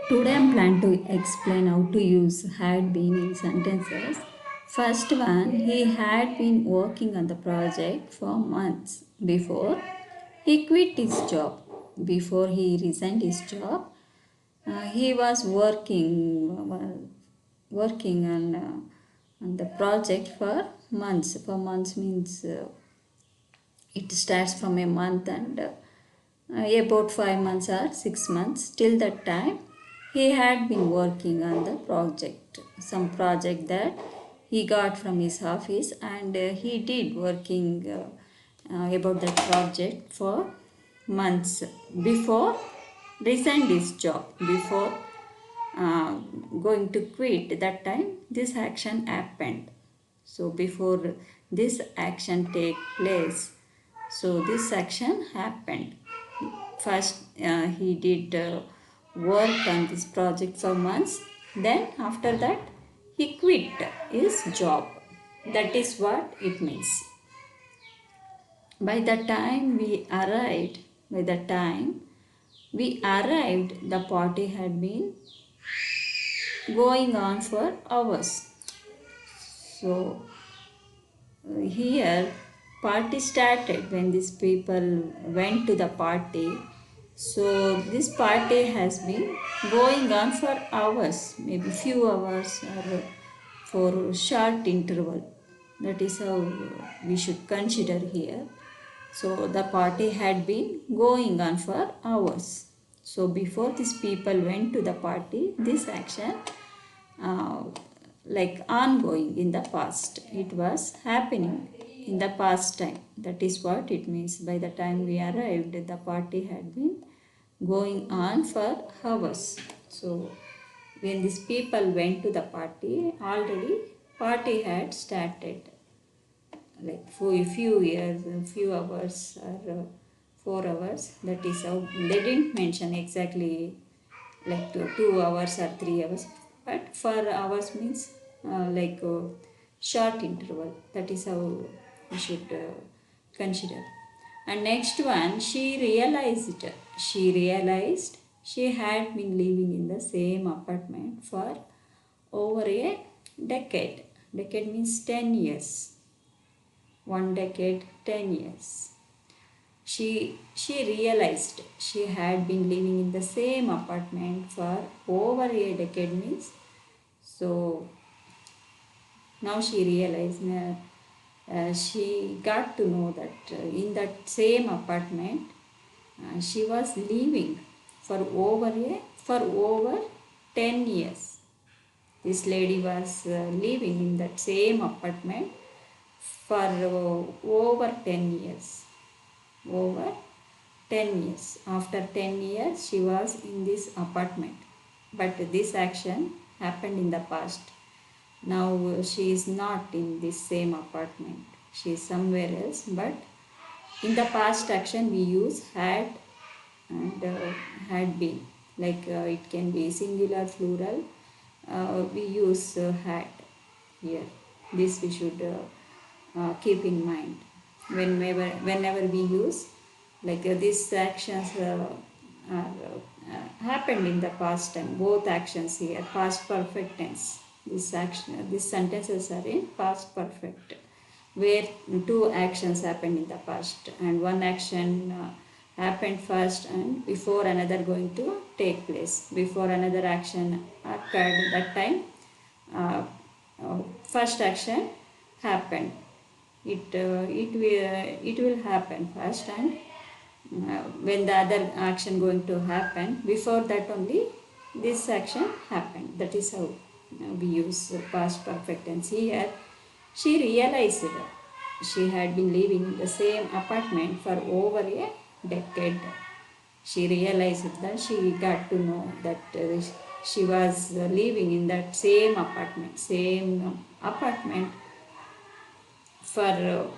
Today I'm planning to explain how to use had been in sentences. First one, he had been working on the project for months before he quit his job. Before he resigned his job, he was working on the project for months. For months means it starts from a month and about 5 months or 6 months. Till that time, he had been working on the project, some project that he got from his office, and he did working about that project for months before resigned his job, before uh, going to quit. That time this action happened. So before this action take place, so this action happened. First he did work on this project for months, then after that he quit his job. That is what it means. By the time we arrived, the party had been going on for hours. So here party started when these people went to the party. So this party has been going on for hours, maybe few hours or for short interval. That is how we should consider here. So the party had been going on for hours. So before these people went to the party, this action uh, like ongoing in the past. It was happening in the past time. That is what it means. By the time we arrived, the party had been going on for hours. So when these people went to the party, already party had started. Like for a few years, a few hours or 4 hours. That is how they didn't mention exactly like 2 hours or 3 hours, but 4 hours means like a short interval. That is how we should consider. And next one, she realized she had been living in the same apartment for over a decade. Decade means 10 years. 1 decade, 10 years. She realized she had been living in the same apartment for over a decade means. So now she realized, she got to know that in that same apartment she was living for over 10 years. This lady was living in that same apartment for over 10 years. Over 10 years. After 10 years, she was in this apartment. But this action happened in the past. Now she is not in this same apartment. She is somewhere else. But in the past action, we use had and had been. Like it can be singular, plural. We use had here. This we should keep in mind whenever we use like these actions happened in the past time. Both actions here, past perfect tense. These sentences are in past perfect, where two actions happened in the past and one action happened first and before another going to take place. Before another action occurred, that time first action happened. It will happen first, and when the other action going to happen, before that only this action happened. That is how we use past perfect tense. Here she realized she had been living in the same apartment for over a decade. She realized that she got to know that she was living in that same apartment for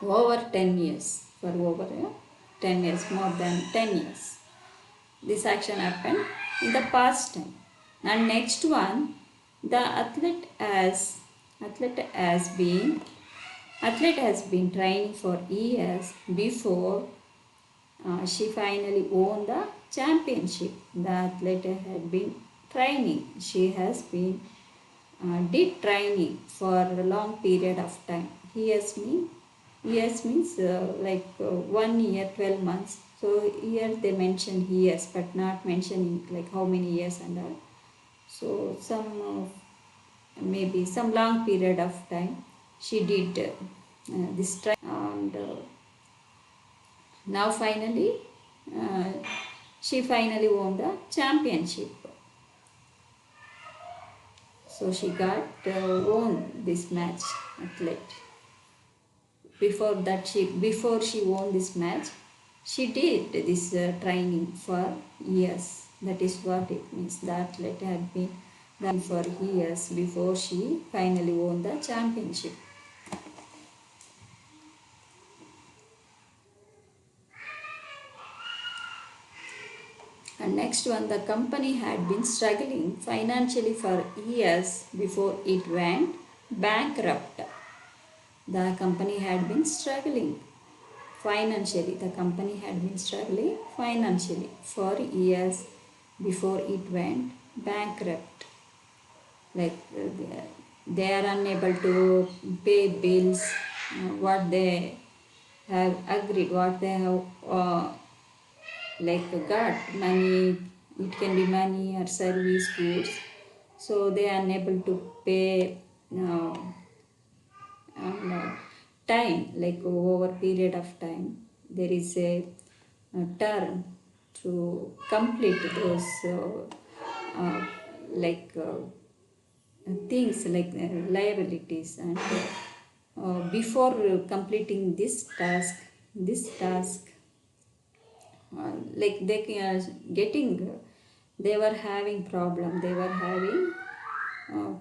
over 10 years. For over 10 years, more than 10 years. This action happened in the past time. And next one, the athlete has been training for years before she finally won the championship. The athlete had been training. She has been did training for a long period of time. Years means 1 year, 12 months. So here they mention years, but not mentioning like how many years and all. So maybe some long period of time she did this training, and now finally uh, she finally won the championship. So she got won this match, athlete. Before she won this match, she did this training for years. That is what it means. The athlete had been training for years before she finally won the championship. And next one, the company had been struggling financially for years before it went bankrupt. The company had been struggling financially. The company had been struggling financially for years before it went bankrupt. Like they are unable to pay bills, what they have agreed, what they have got money. It can be money or service goods. So they are unable to pay time, like over period of time. There is a term to complete those like things like liabilities, and before completing this task like they were having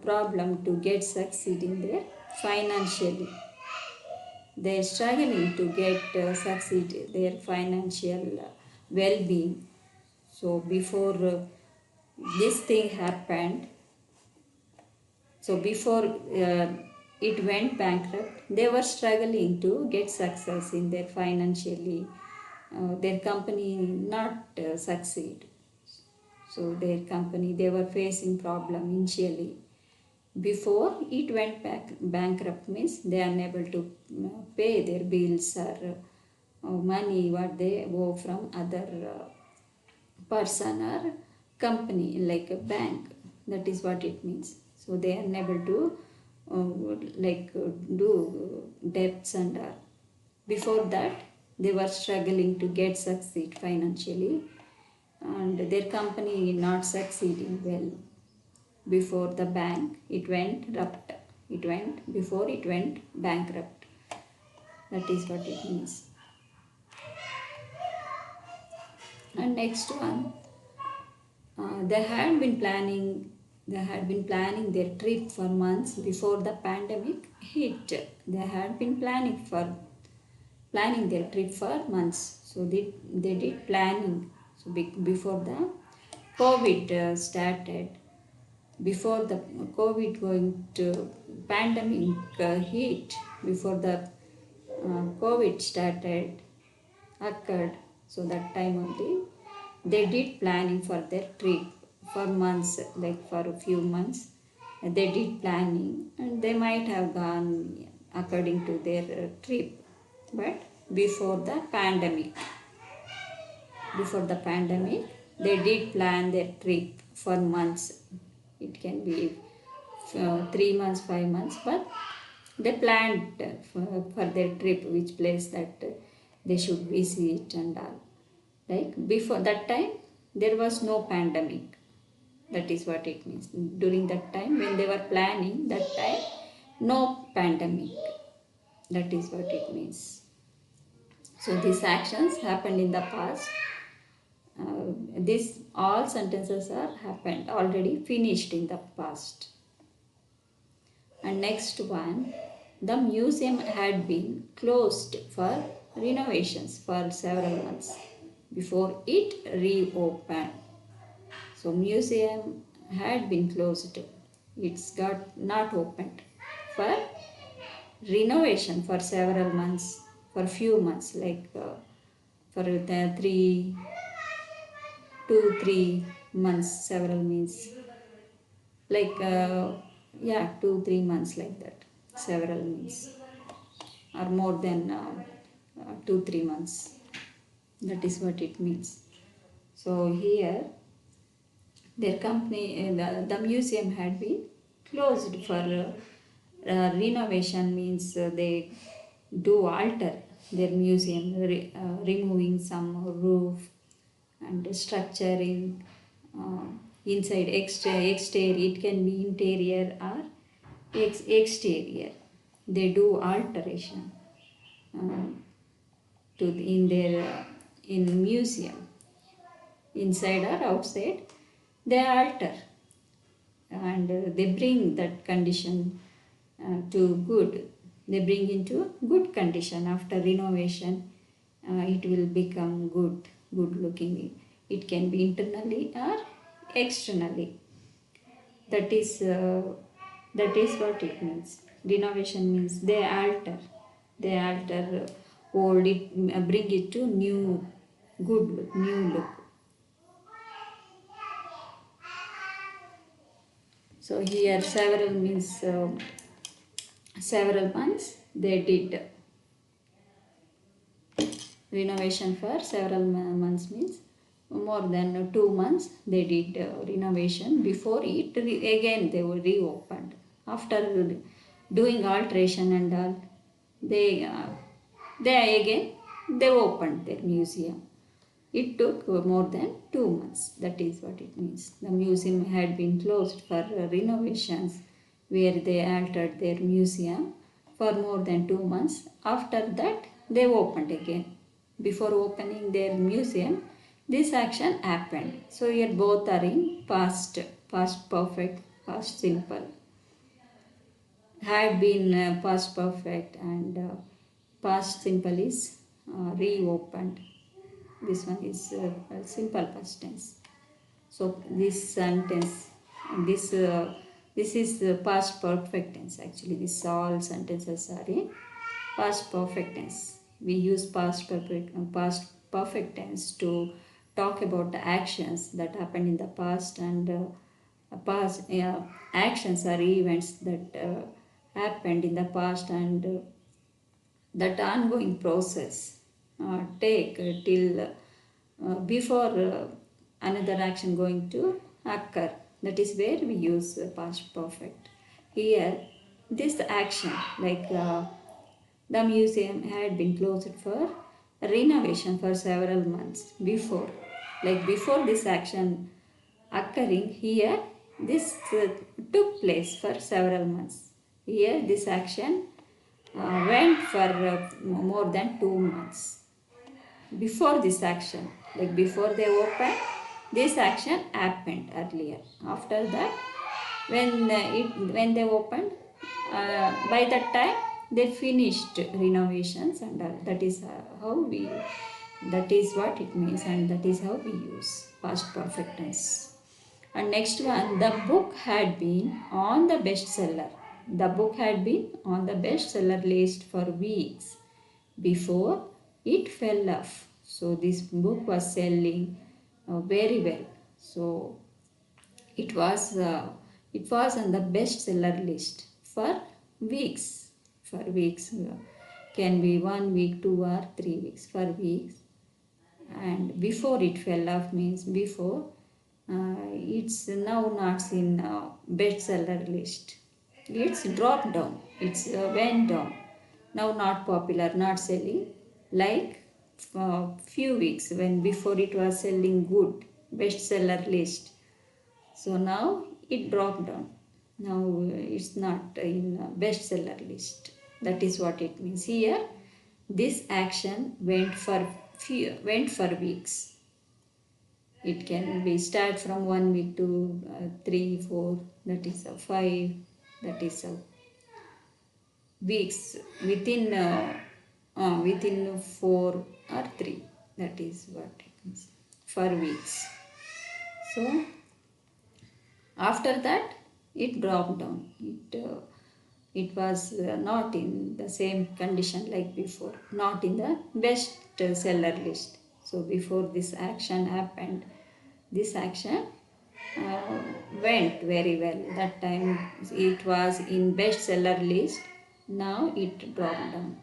problem to get succeeding there financially. They're struggling to get succeed their financial well-being. So before this thing happened, so before it went bankrupt, they were struggling to get success in their financially. Their company not succeed. So their company, they were facing problem initially. Before it went bankrupt means they are unable to pay their bills or money what they owe from other person or company like a bank. That is what it means. So they are unable to do debts and before that they were struggling to get succeed financially, and their company not succeeding well. Before the bank it went bankrupt. That is what it means. And next one, they had been planning their trip for months before the pandemic hit. They had been planning their trip for months. So they did planning. So before the COVID started, before the COVID going to pandemic hit, before the COVID occurred, so that time only they did planning for their trip for months, like for a few months. They did planning and they might have gone according to their trip. But before the pandemic, they did plan their trip for months. It can be 3 months, 5 months, but they planned for their trip, which place that they should visit and all. Like before that time, there was no pandemic. That is what it means. During that time, when they were planning, that time, no pandemic. That is what it means. So these actions happened in the past. These all sentences are happened, already finished in the past. And next one, the museum had been closed for renovations for several months before it reopened. So museum had been closed. It's got not opened for renovation for several months, for few months, like for the 2-3 months. Several means like 2-3 months, like that. Several means or more than 2-3 months. That is what it means. So here their company, the museum had been closed for renovation, means they do alter their museum, removing some roof and structuring inside, exterior. It can be interior or exterior. They do alteration in their in museum, inside or outside. They alter and they bring that condition to good. They bring into good condition. After renovation, it will become good looking. It can be internally or externally. That is what it means. Renovation means they alter old, it bring it to new, good look, new look. So here several means several months they did renovation. For several months means more than 2 months they did renovation. Before it again they were reopened. After doing alteration and all, they again they opened their museum. It took more than 2 months. That is what it means. The museum had been closed for renovations, where they altered their museum for more than 2 months. After that, they opened again. Before opening their museum, this action happened. So here both are in past perfect, past simple. Had been past perfect, and past simple is reopened. This one is simple past tense. So this sentence, this is the past perfect tense. Actually, these all sentences are in past perfect tense. We use past perfect tense to talk about the actions that happened in the past, and past actions or events that happened in the past, and that ongoing process take till before another action going to occur. That is where we use past perfect. Here, this action, like the museum had been closed for renovation for several months before. Like before this action occurring, here this took place for several months. Here this action went for more than 2 months. Before this action, like before they opened, this action happened earlier. After that, when they opened, by that time they finished renovations, and that is that is what it means, and that is how we use past perfect tense. And next one, the book had been on the bestseller. The book had been on the bestseller list for weeks before it fell off. So this book was selling very well. So it was on the bestseller list for weeks. For weeks, can be 1 week, 2 or 3 weeks. For weeks, and before it fell off means before it's now not in bestseller list. It's dropped down. It's went down. Now not popular, not selling like few weeks when before it was selling good, bestseller list. So now it dropped down. Now it's not in bestseller list. That is what it means. Here this action went for weeks. It can be start from 1 week to 3, 4. That is 5. That is weeks within 4 or 3. That is what it means for weeks. So after that it dropped down. It was not in the same condition like before, not in the best seller list. So before this action happened, this action went very well. That time it was in bestseller list. Now it dropped down.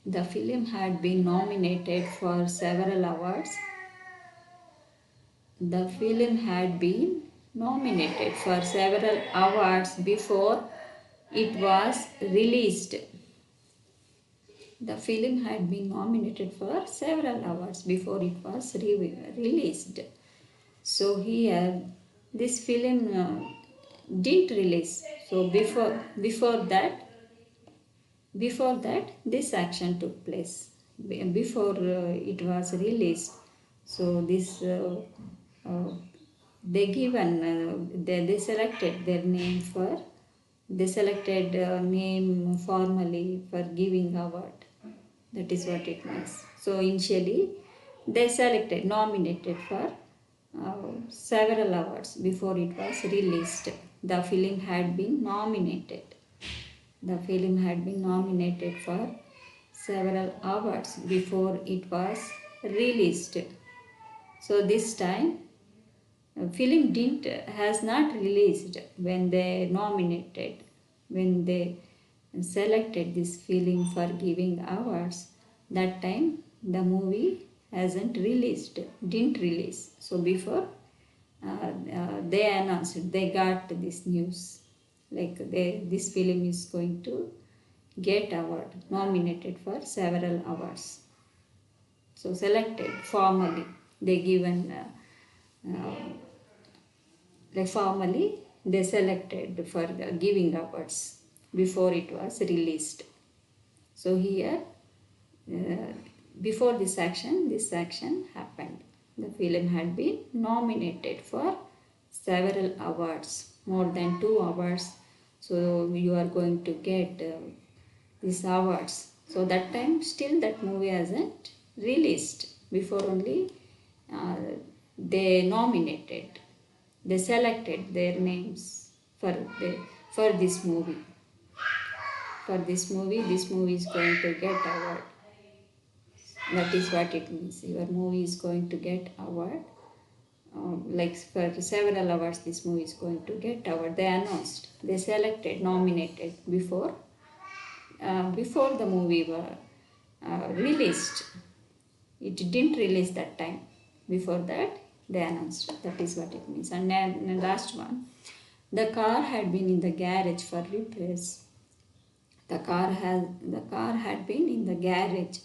The film had been nominated for several awards. The film had been nominated for several awards before it was released. The film had been nominated for several awards before it was released. So here this film didn't release. So before that this action took place before it was released. So this they selected their name for they selected name formally for giving award. That is what it means. So initially they selected nominated for several awards before it was released. The film had been nominated. The film had been nominated for several awards before it was released. So this time film has not released when they nominated, when they selected this film for giving awards. That time the movie didn't release. So before they announced, they got this news, like this film is going to get award, nominated for several awards. So selected formally, they given formally they selected for the giving awards before it was released. So here before this action happened. The film had been nominated for several awards, more than 2 awards. So you are going to get these awards. So that time still that movie hasn't released. Before only they nominated, they selected their names for this movie. For this movie is going to get award. That is what it means. Your movie is going to get award. Like for several awards, this movie is going to get award. They announced, they selected, nominated before the movie was released. It didn't release that time. Before that, they announced. That is what it means. And then the last one, the car had been in the garage for repairs. The car had been in the garage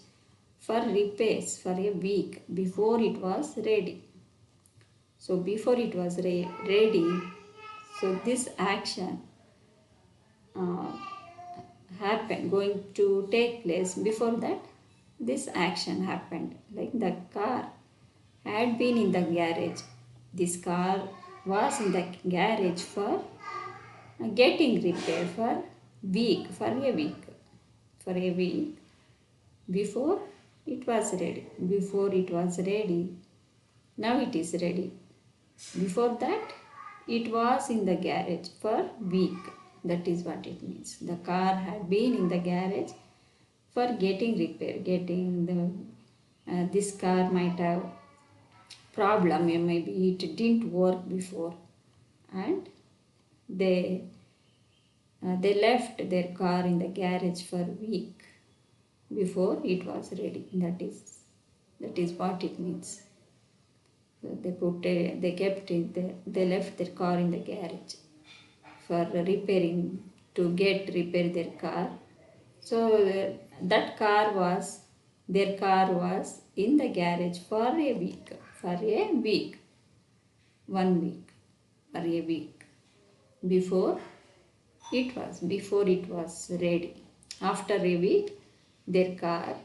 for repairs for a week before it was ready. So before it was ready, so this action happened, going to take place. Before that, this action happened. Like the car had been in the garage. This car was in the garage for getting repaired for a week. Before it was ready. Now it is ready. Before that, it was in the garage for week. That is what it means. The car had been in the garage for getting repaired. This car might have problem. Maybe it didn't work before, and they left their car in the garage for a week before it was ready. That is what it means. So they left their car in the garage for repairing, to repair their car. So their car was in the garage for a week. 1 week, for a week before it was ready. After a week, their car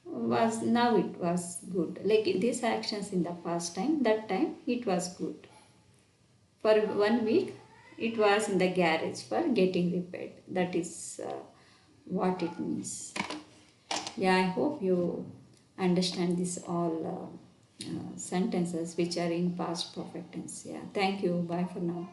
was, now it was good. Like these actions in the past time, that time it was good. For 1 week, it was in the garage for getting repaired. That is what it means. Yeah, I hope you understand this all sentences which are in past perfect tense. Yeah, thank you. Bye for now.